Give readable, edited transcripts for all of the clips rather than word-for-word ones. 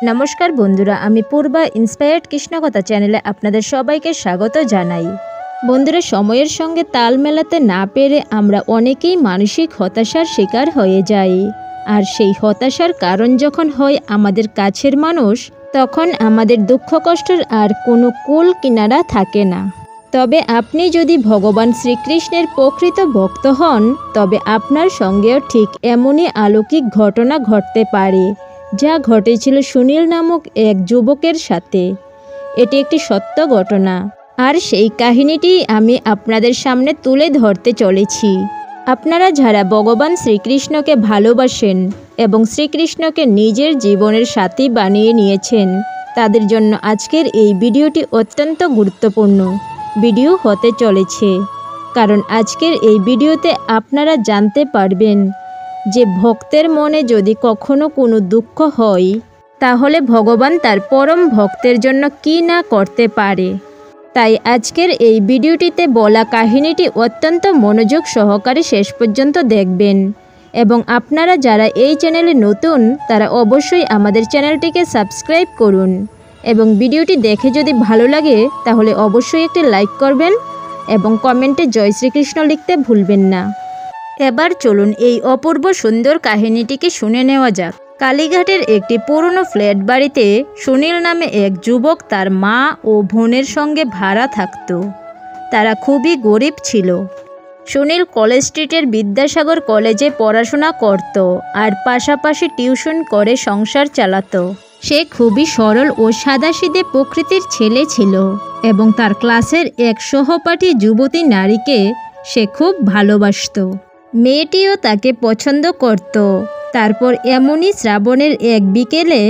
নমস্কার বন্ধুরা, আমি পূর্বা ইন্সপায়ার্ড কৃষ্ণকথা চ্যানেলে আপনাদের সবাইকে স্বাগত জানাই। বন্ধুরা, সময়ের সঙ্গে তাল মেলাতে না পেরে আমরা অনেকেই মানসিক হতাশার শিকার হয়ে যাই। আর সেই হতাশার কারণ যখন হয় আমাদের কাছের মানুষ, তখন আমাদের দুঃখ কষ্টের আর কোনো কুল কিনারা থাকে না। তবে আপনি যদি ভগবান শ্রীকৃষ্ণের প্রকৃত ভক্ত হন, তবে আপনার সঙ্গেও ঠিক এমনই অলৌকিক ঘটনা ঘটতে পারে, যা ঘটেছিল সুনীল নামক এক যুবকের সাথে। এটি একটি সত্য ঘটনা, আর সেই কাহিনীটি আমি আপনাদের সামনে তুলে ধরতে চলেছি। আপনারা যারা ভগবান শ্রীকৃষ্ণকে ভালোবাসেন এবং শ্রীকৃষ্ণকে নিজের জীবনের সাথী বানিয়ে নিয়েছেন, তাদের জন্য আজকের এই ভিডিওটি অত্যন্ত গুরুত্বপূর্ণ ভিডিও হতে চলেছে। কারণ আজকের এই ভিডিওতে আপনারা জানতে পারবেন যে ভক্তের মনে যদি কখনো কোনো দুঃখ হয়, তাহলে ভগবান তার পরম ভক্তের জন্য কী না করতে পারে। তাই আজকের এই ভিডিওটিতে বলা কাহিনীটি অত্যন্ত মনোযোগ সহকারে শেষ পর্যন্ত দেখবেন। এবং আপনারা যারা এই চ্যানেলে নতুন, তারা অবশ্যই আমাদের চ্যানেলটিকে সাবস্ক্রাইব করুন। এবং ভিডিওটি দেখে যদি ভালো লাগে তাহলে অবশ্যই একটি লাইক করবেন এবং কমেন্টে জয় শ্রীকৃষ্ণ লিখতে ভুলবেন না। এবার চলুন এই অপূর্ব সুন্দর কাহিনীটিকে শুনে নেওয়া যাক। কালীঘাটের একটি পুরনো ফ্ল্যাট বাড়িতে সুনীল নামে এক যুবক তার মা ও বোনের সঙ্গে ভাড়া থাকত। তারা খুবই গরিব ছিল। সুনীল কলেজ স্ট্রিটের বিদ্যাসাগর কলেজে পড়াশোনা করত আর পাশাপাশি টিউশন করে সংসার চালাতো। সে খুবই সরল ও সাদাসিধে প্রকৃতির ছেলে ছিল এবং তার ক্লাসের এক সহপাঠী যুবতী নারীকে সে খুব ভালোবাসত। মেয়েটিও তাকে পছন্দ করত। তারপর এমনই শ্রাবণের এক বিকেলে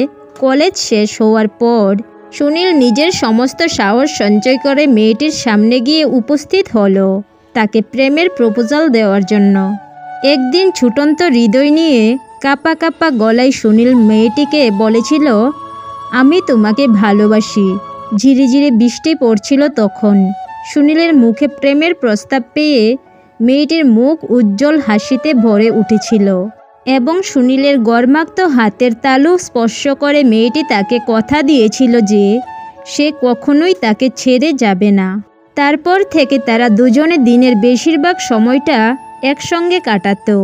কলেজ শেষ হওয়ার পর সুনীল নিজের সমস্ত সাহস সঞ্চয় করে মেয়েটির সামনে গিয়ে উপস্থিত হলো তাকে প্রেমের প্রপোজাল দেওয়ার জন্য। একদিন ছুটন্ত হৃদয় নিয়ে কাঁপা কাঁপা গলায় সুনীল মেয়েটিকে বলেছিল, আমি তোমাকে ভালোবাসি। ধীরে ধীরে বৃষ্টি পড়ছিল তখন। সুনীলের মুখে প্রেমের প্রস্তাব পেয়ে মেয়েটির মুখ উজ্জ্বল হাসিতে ভরে উঠেছিল এবং সুনীলের গর্মাক্ত হাতের তালু স্পর্শ করে মেয়েটি তাকে কথা দিয়েছিল যে সে কখনোই তাকে ছেড়ে যাবে না। তারপর থেকে তারা দুজনে দিনের বেশিরভাগ সময়টা একসঙ্গে কাটাতো।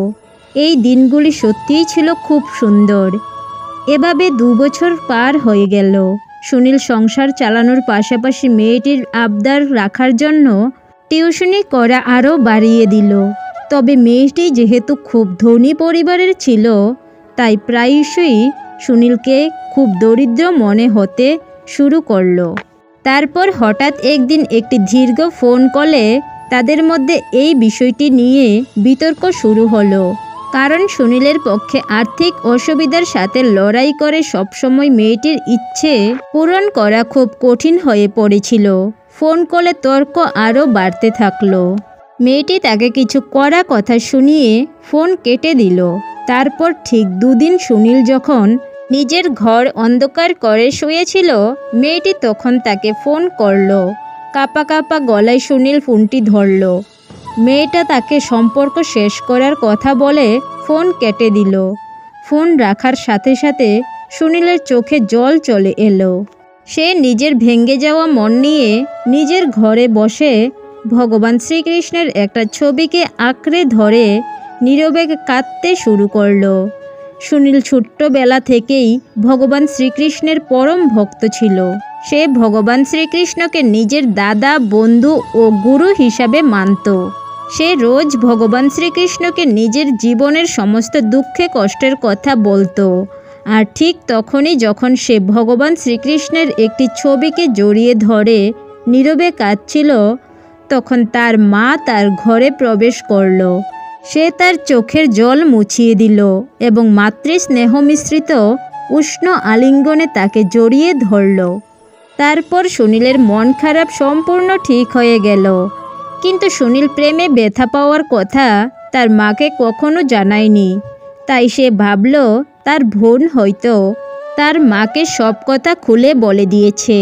এই দিনগুলি সত্যিই ছিল খুব সুন্দর। এভাবে 2 বছর পার হয়ে গেল। সুনীল সংসার চালানোর পাশাপাশি মেয়েটির আবদার রাখার জন্য টিউশনি করা আরও বাড়িয়ে দিল। তবে মেয়েটি যেহেতু খুব ধনী পরিবারের ছিল, তাই প্রায়শই সুনীলকে খুব দরিদ্র মনে হতে শুরু করলো। তারপর হঠাৎ একদিন একটি দীর্ঘ ফোন কলে তাদের মধ্যে এই বিষয়টি নিয়ে বিতর্ক শুরু হলো। কারণ সুনীলের পক্ষে আর্থিক অসুবিধার সাথে লড়াই করে সবসময় মেয়েটির ইচ্ছে পূরণ করা খুব কঠিন হয়ে পড়েছিল। ফোন কলে তর্ক আরও বাড়তে থাকলো। মেয়েটি তাকে কিছু কড়া কথা শুনিয়ে ফোন কেটে দিল। তারপর ঠিক 2 দিন সুনীল যখন নিজের ঘর অন্ধকার করে শুয়েছিল, মেয়েটি তখন তাকে ফোন করলো। কাঁপা কাঁপা গলায় সুনীল ফোনটি ধরল। মেয়েটা তাকে সম্পর্ক শেষ করার কথা বলে ফোন কেটে দিল। ফোন রাখার সাথে সাথে সুনীলের চোখে জল চলে এলো। সে নিজের ভেঙে যাওয়া মন নিয়ে নিজের ঘরে বসে ভগবান শ্রীকৃষ্ণের একটা ছবিকে আঁকড়ে ধরে নীরবে কাঁদতে শুরু করলো। সুনীল ছোট্টবেলা থেকেই ভগবান শ্রীকৃষ্ণের পরম ভক্ত ছিল। সে ভগবান শ্রীকৃষ্ণকে নিজের দাদা, বন্ধু ও গুরু হিসাবে মানত। সে রোজ ভগবান শ্রীকৃষ্ণকে নিজের জীবনের সমস্ত দুঃখে কষ্টের কথা বলতো। আর ঠিক তখনই যখন সে ভগবান শ্রীকৃষ্ণের একটি ছবিকে জড়িয়ে ধরে নীরবে কাঁদছিল, তখন তার মা তার ঘরে প্রবেশ করল। সে তার চোখের জল মুছিয়ে দিল এবং মাতৃস্নেহ মিশ্রিত উষ্ণ আলিঙ্গনে তাকে জড়িয়ে ধরল। তারপর সুনীলের মন খারাপ সম্পূর্ণ ঠিক হয়ে গেল। কিন্তু সুনীল প্রেমে ব্যথা পাওয়ার কথা তার মাকে কখনো জানায়নি। তাই সে ভাবল তার বোন হয়তো তার মাকে সব কথা খুলে বলে দিয়েছে,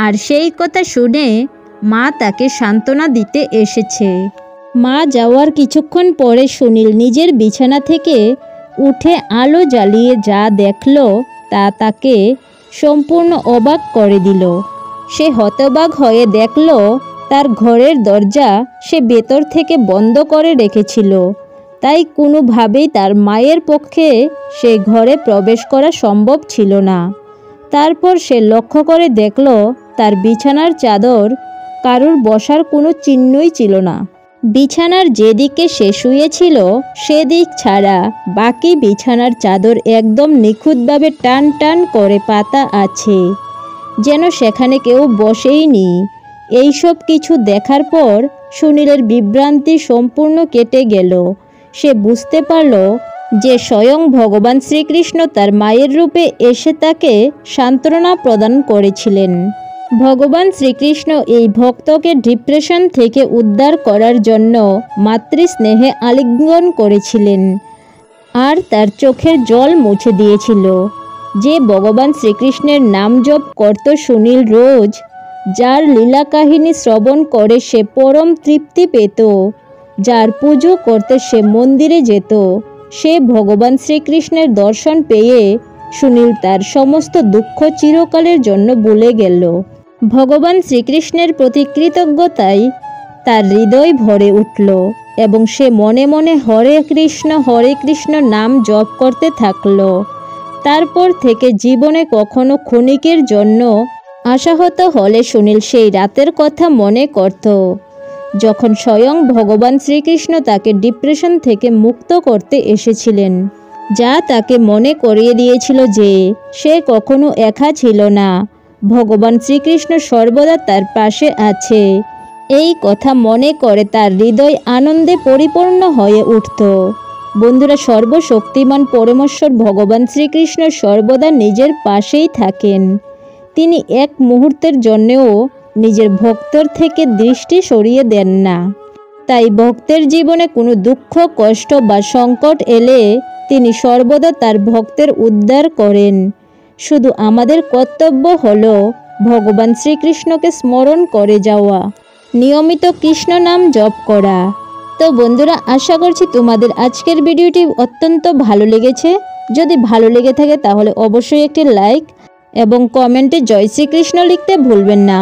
আর সেই কথা শুনে মা তাকে সান্ত্বনা দিতে এসেছে। মা যাওয়ার কিছুক্ষণ পরে সুনীল নিজের বিছানা থেকে উঠে আলো জ্বালিয়ে যা দেখল তা তাকে সম্পূর্ণ অবাক করে দিল। সে হতবাক হয়ে দেখল তার ঘরের দরজা সে ভেতর থেকে বন্ধ করে রেখেছিল, তাই কোনোভাবেই তার মায়ের পক্ষে সেই ঘরে প্রবেশ করা সম্ভব ছিল না। তারপর সে লক্ষ্য করে দেখল তার বিছানার চাদর কারুর বসার কোনো চিহ্নই ছিল না। বিছানার যেদিকে সে শুয়েছিল সেদিক ছাড়া বাকি বিছানার চাদর একদম নিখুঁতভাবে টান টান করে পাতা আছে, যেন সেখানে কেউ বসেইনি। এইসব কিছু দেখার পর সুনীলের বিভ্রান্তি সম্পূর্ণ কেটে গেল। সে বুঝতে পারল যে স্বয়ং ভগবান শ্রীকৃষ্ণ তার মায়ের রূপে এসে তাকে সান্ত্বনা প্রদান করেছিলেন। ভগবান শ্রীকৃষ্ণ এই ভক্তকে ডিপ্রেশন থেকে উদ্ধার করার জন্য মাতৃস্নেহে আলিঙ্গন করেছিলেন আর তার চোখের জল মুছে দিয়েছিল। যে ভগবান শ্রীকৃষ্ণের নাম জপ করত সুনীল রোজ, যার লীলা কাহিনী শ্রবণ করে সে পরম তৃপ্তি পেত, যার পুজো করতে সে মন্দিরে যেত, সে ভগবান শ্রীকৃষ্ণের দর্শন পেয়ে সুনীল তার সমস্ত দুঃখ চিরকালের জন্য ভুলে গেল। ভগবান শ্রীকৃষ্ণের প্রতি কৃতজ্ঞতায় তার হৃদয় ভরে উঠল এবং সে মনে মনে হরে কৃষ্ণ নাম জপ করতে থাকল। তারপর থেকে জীবনে কখনো ক্ষণিকের জন্য আশাহত হলে সুনীল সেই রাতের কথা মনে করত, যখন স্বয়ং ভগবান শ্রীকৃষ্ণ তাকে ডিপ্রেশন থেকে মুক্ত করতে এসেছিলেন, যা তাকে মনে করিয়ে দিয়েছিল যে সে কখনো একা ছিল না, ভগবান শ্রীকৃষ্ণ সর্বদা তার পাশে আছে। এই কথা মনে করে তার হৃদয় আনন্দে পরিপূর্ণ হয়ে উঠত। বন্ধুরা, সর্বশক্তিমান পরমেশ্বর ভগবান শ্রীকৃষ্ণ সর্বদা নিজের পাশেই থাকেন। তিনি এক মুহূর্তের জন্যও নিজের ভক্তের থেকে দৃষ্টি সরিয়ে দেন না। তাই ভক্তের জীবনে কোনো দুঃখ, কষ্ট বা সংকট এলে তিনি সর্বদা তার ভক্তের উদ্ধার করেন। শুধু আমাদের কর্তব্য হলো ভগবান শ্রীকৃষ্ণকে স্মরণ করে যাওয়া, নিয়মিত কৃষ্ণ নাম জপ করা। তো বন্ধুরা, আশা করছি তোমাদের আজকের ভিডিওটি অত্যন্ত ভালো লেগেছে। যদি ভালো লেগে থাকে তাহলে অবশ্যই একটি লাইক এবং কমেন্টে জয় শ্রীকৃষ্ণ লিখতে ভুলবেন না।